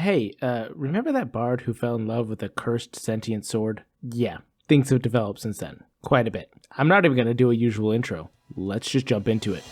Hey, remember that bard who fell in love with a cursed sentient sword? Yeah, things have developed since then. Quite a bit. I'm not even going to do a usual intro. Let's just jump into it.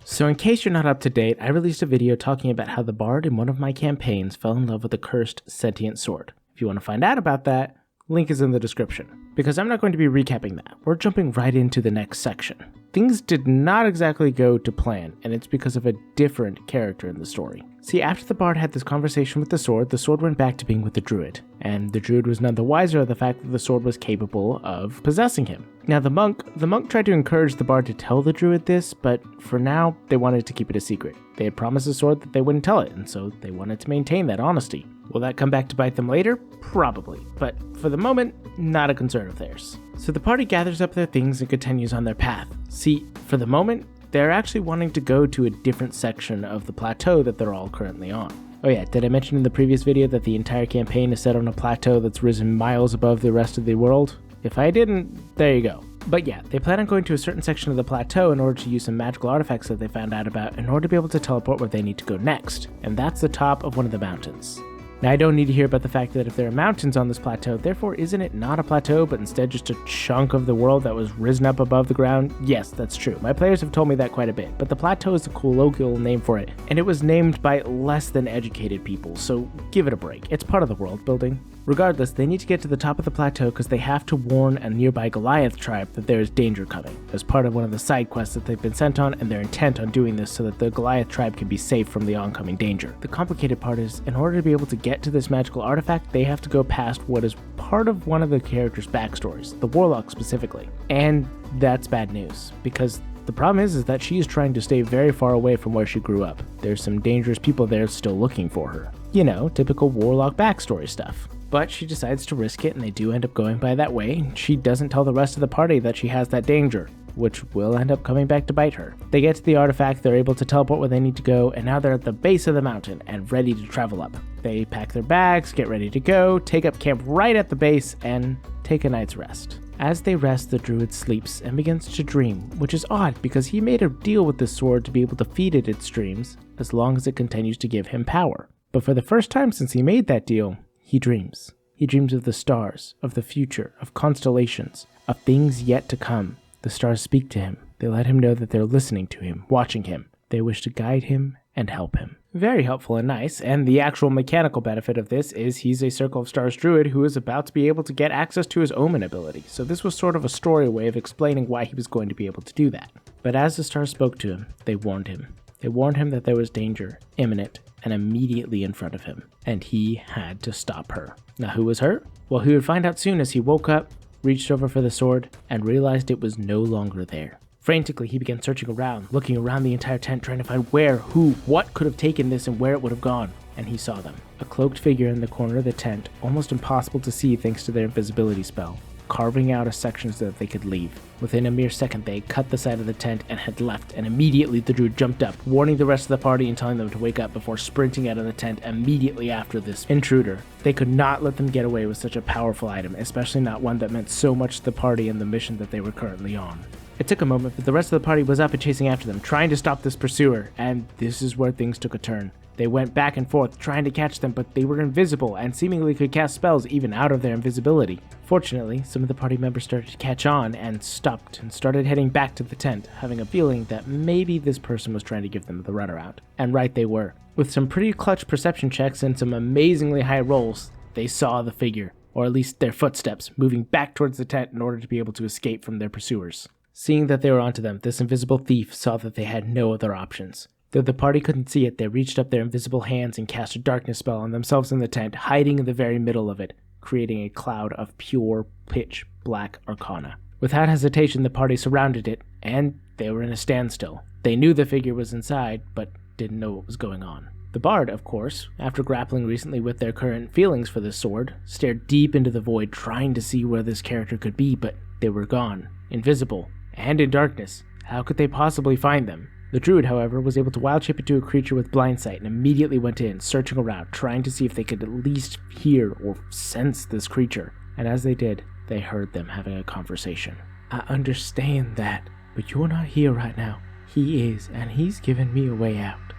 So in case you're not up to date, I released a video talking about how the bard in one of my campaigns fell in love with a cursed sentient sword. If you want to find out about that, link is in the description. Because I'm not going to be recapping that, we're jumping right into the next section. Things did not exactly go to plan, and it's because of a different character in the story. See, after the bard had this conversation with the sword went back to being with the druid, and the druid was none the wiser of the fact that the sword was capable of possessing him. Now the monk tried to encourage the bard to tell the druid this, but for now, they wanted to keep it a secret. They had promised the sword that they wouldn't tell it, and so they wanted to maintain that honesty. Will that come back to bite them later? Probably, but for the moment, not a concern of theirs. So the party gathers up their things and continues on their path. See, for the moment, they're actually wanting to go to a different section of the plateau that they're all currently on. Oh yeah, did I mention in the previous video that the entire campaign is set on a plateau that's risen miles above the rest of the world? If I didn't, there you go. But yeah, they plan on going to a certain section of the plateau in order to use some magical artifacts that they found out about in order to be able to teleport where they need to go next, and that's the top of one of the mountains. Now, I don't need to hear about the fact that if there are mountains on this plateau, therefore isn't it not a plateau, but instead just a chunk of the world that was risen up above the ground? Yes, that's true. My players have told me that quite a bit, but the plateau is a colloquial name for it, and it was named by less than educated people, so give it a break. It's part of the world building. Regardless, they need to get to the top of the plateau because they have to warn a nearby Goliath tribe that there is danger coming, as part of one of the side quests that they've been sent on, and they're intent on doing this so that the Goliath tribe can be safe from the oncoming danger. The complicated part is, in order to be able to get to this magical artifact, they have to go past what is part of one of the characters' backstories, the warlock specifically. And that's bad news, because the problem is that she is trying to stay very far away from where she grew up. There's some dangerous people there still looking for her. You know, typical warlock backstory stuff. But she decides to risk it, and they do end up going by that way. She doesn't tell the rest of the party that she has that danger, which will end up coming back to bite her. They get to the artifact, they're able to teleport where they need to go, and now they're at the base of the mountain and ready to travel up. They pack their bags, get ready to go, take up camp right at the base, and take a night's rest. As they rest, the druid sleeps and begins to dream, which is odd because he made a deal with this sword to be able to feed it its dreams as long as it continues to give him power. But for the first time since he made that deal, he dreams. He dreams of the stars, of the future, of constellations, of things yet to come. The stars speak to him. They let him know that they're listening to him, watching him. They wish to guide him and help him. Very helpful and nice, and the actual mechanical benefit of this is he's a Circle of Stars druid who is about to be able to get access to his Omen ability, so this was sort of a story way of explaining why he was going to be able to do that. But as the stars spoke to him, they warned him. They warned him that there was danger, imminent, and immediately in front of him, and he had to stop her. Now who was her? Well, he would find out soon as he woke up, reached over for the sword, and realized it was no longer there. Frantically, he began searching around, looking around the entire tent, trying to find where, who, what could have taken this and where it would have gone. And he saw them. A cloaked figure in the corner of the tent, almost impossible to see thanks to their invisibility spell, carving out a section so that they could leave. Within a mere second, they cut the side of the tent and had left, and immediately the druid jumped up, warning the rest of the party and telling them to wake up before sprinting out of the tent immediately after this intruder. They could not let them get away with such a powerful item, especially not one that meant so much to the party and the mission that they were currently on. It took a moment, but the rest of the party was up and chasing after them, trying to stop this pursuer, and this is where things took a turn. They went back and forth, trying to catch them, but they were invisible and seemingly could cast spells even out of their invisibility. Fortunately, some of the party members started to catch on and stopped and started heading back to the tent, having a feeling that maybe this person was trying to give them the runaround. And right they were. With some pretty clutch perception checks and some amazingly high rolls, they saw the figure, or at least their footsteps, moving back towards the tent in order to be able to escape from their pursuers. Seeing that they were onto them, this invisible thief saw that they had no other options. Though the party couldn't see it, they reached up their invisible hands and cast a darkness spell on themselves in the tent, hiding in the very middle of it, creating a cloud of pure, pitch black arcana. Without hesitation, the party surrounded it, and they were in a standstill. They knew the figure was inside, but didn't know what was going on. The bard, of course, after grappling recently with their current feelings for this sword, stared deep into the void trying to see where this character could be, but they were gone, invisible, and in darkness. How could they possibly find them? The druid, however, was able to wild shape into a creature with blind sight and immediately went in, searching around, trying to see if they could at least hear or sense this creature. And as they did, they heard them having a conversation. I understand that, but you're not here right now. He is, and he's given me a way out.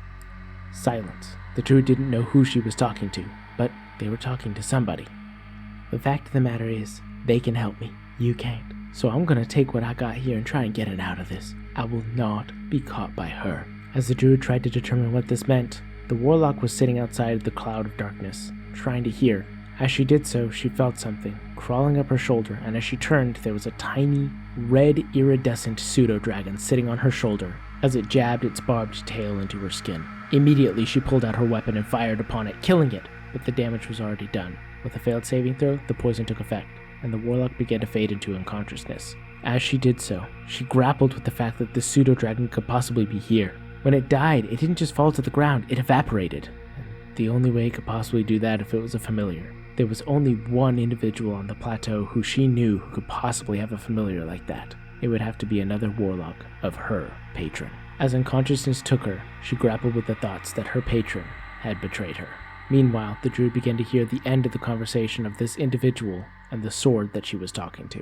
Silence. The druid didn't know who she was talking to, but they were talking to somebody. The fact of the matter is, they can help me. You can't. So I'm gonna take what I got here and try and get it out of this. I will not be caught by her. As the druid tried to determine what this meant, the warlock was sitting outside the cloud of darkness, trying to hear. As she did so, she felt something crawling up her shoulder, and as she turned, there was a tiny, red, iridescent pseudo-dragon sitting on her shoulder as it jabbed its barbed tail into her skin. Immediately, she pulled out her weapon and fired upon it, killing it, but the damage was already done. With a failed saving throw, the poison took effect, and the warlock began to fade into unconsciousness. As she did so, she grappled with the fact that this pseudo-dragon could possibly be here. When it died, it didn't just fall to the ground, it evaporated. And the only way it could possibly do that if it was a familiar. There was only one individual on the plateau who she knew who could possibly have a familiar like that. It would have to be another warlock of her patron. As unconsciousness took her, she grappled with the thoughts that her patron had betrayed her. Meanwhile, the druid began to hear the end of the conversation of this individual and the sword that she was talking to.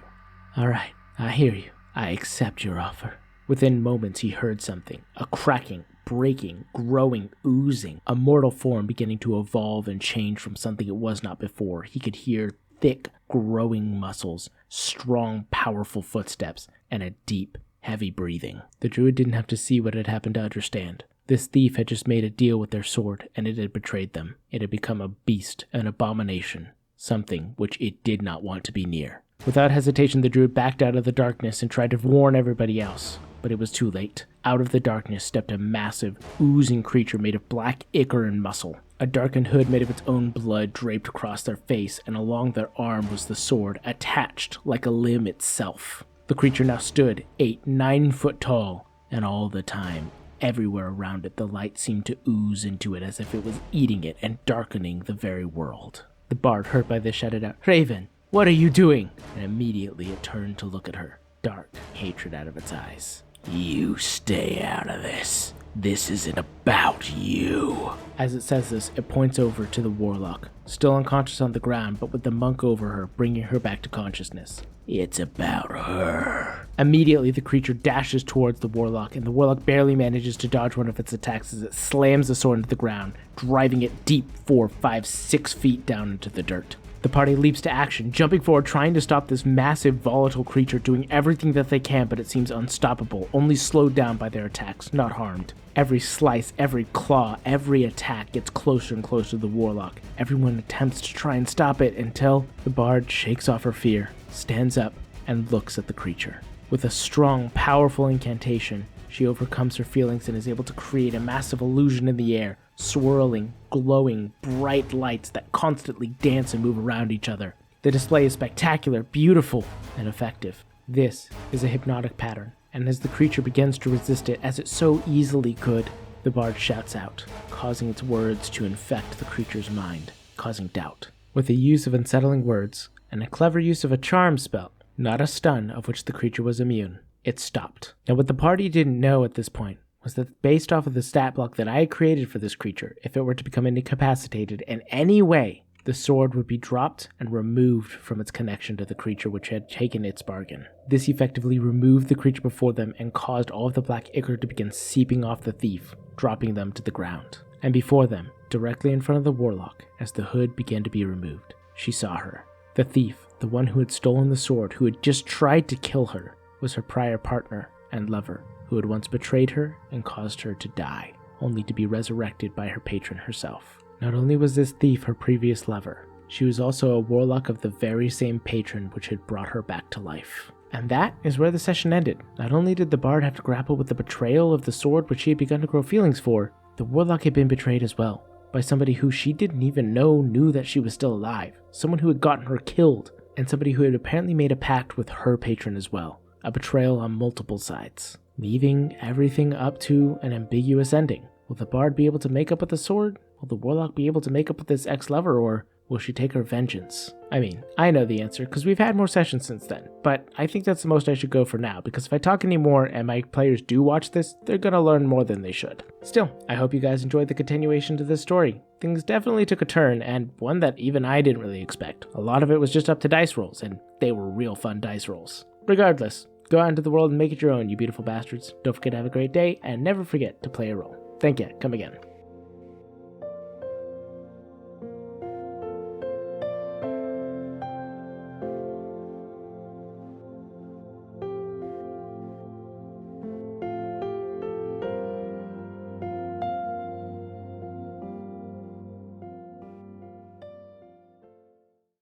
All right, I hear you. I accept your offer. Within moments, he heard something, a cracking, breaking, growing, oozing, a mortal form beginning to evolve and change from something it was not before. He could hear thick, growing muscles, strong, powerful footsteps, and a deep, heavy breathing. The druid didn't have to see what had happened to understand. This thief had just made a deal with their sword, and it had betrayed them. It had become a beast, an abomination, something which it did not want to be near. Without hesitation, the druid backed out of the darkness and tried to warn everybody else. But it was too late. Out of the darkness stepped a massive, oozing creature made of black ichor and muscle. A darkened hood made of its own blood draped across their face, and along their arm was the sword, attached like a limb itself. The creature now stood 8-9 foot tall, and all the time, everywhere around it, the light seemed to ooze into it as if it was eating it and darkening the very world. The bard, hurt by this, shouted out, "Raven, what are you doing?" And immediately it turned to look at her, dark hatred out of its eyes. "You stay out of this. This isn't about you." As it says this, it points over to the warlock, still unconscious on the ground, but with the monk over her, bringing her back to consciousness. "It's about her." Immediately, the creature dashes towards the warlock, and the warlock barely manages to dodge one of its attacks as it slams the sword into the ground, driving it deep 4, 5, 6 feet down into the dirt. The party leaps to action, jumping forward, trying to stop this massive, volatile creature, doing everything that they can, but it seems unstoppable, only slowed down by their attacks, not harmed. Every slice, every claw, every attack gets closer and closer to the warlock. Everyone attempts to try and stop it until the bard shakes off her fear, stands up, and looks at the creature. With a strong, powerful incantation, she overcomes her feelings and is able to create a massive illusion in the air, swirling, glowing, bright lights that constantly dance and move around each other. The display is spectacular, beautiful, and effective. This is a hypnotic pattern, and as the creature begins to resist it, as it so easily could, the bard shouts out, causing its words to infect the creature's mind, causing doubt. With the use of unsettling words, and a clever use of a charm spell, not a stun of which the creature was immune, it stopped. Now what the party didn't know at this point was that based off of the stat block that I had created for this creature, if it were to become incapacitated in any way, the sword would be dropped and removed from its connection to the creature which had taken its bargain. This effectively removed the creature before them and caused all of the black ichor to begin seeping off the thief, dropping them to the ground. And before them, directly in front of the warlock, as the hood began to be removed, she saw her. The thief, the one who had stolen the sword, who had just tried to kill her, was her prior partner and lover, who had once betrayed her and caused her to die, only to be resurrected by her patron herself. Not only was this thief her previous lover, she was also a warlock of the very same patron which had brought her back to life. And that is where the session ended. Not only did the bard have to grapple with the betrayal of the sword which she had begun to grow feelings for, the warlock had been betrayed as well, by somebody who she didn't even know knew that she was still alive, someone who had gotten her killed, and somebody who had apparently made a pact with her patron as well, a betrayal on multiple sides, leaving everything up to an ambiguous ending. Will the bard be able to make up with the sword? Will the warlock be able to make up with this ex-lover, or will she take her vengeance? I mean, I know the answer, because we've had more sessions since then, but I think that's the most I should go for now, because if I talk anymore and my players do watch this, they're gonna learn more than they should. Still, I hope you guys enjoyed the continuation to this story. Things definitely took a turn, and one that even I didn't really expect. A lot of it was just up to dice rolls, and they were real fun dice rolls. Regardless, Go out into the world and make it your own, you beautiful bastards. Don't forget to have a great day, and never forget to play a role. Thank you. Come again.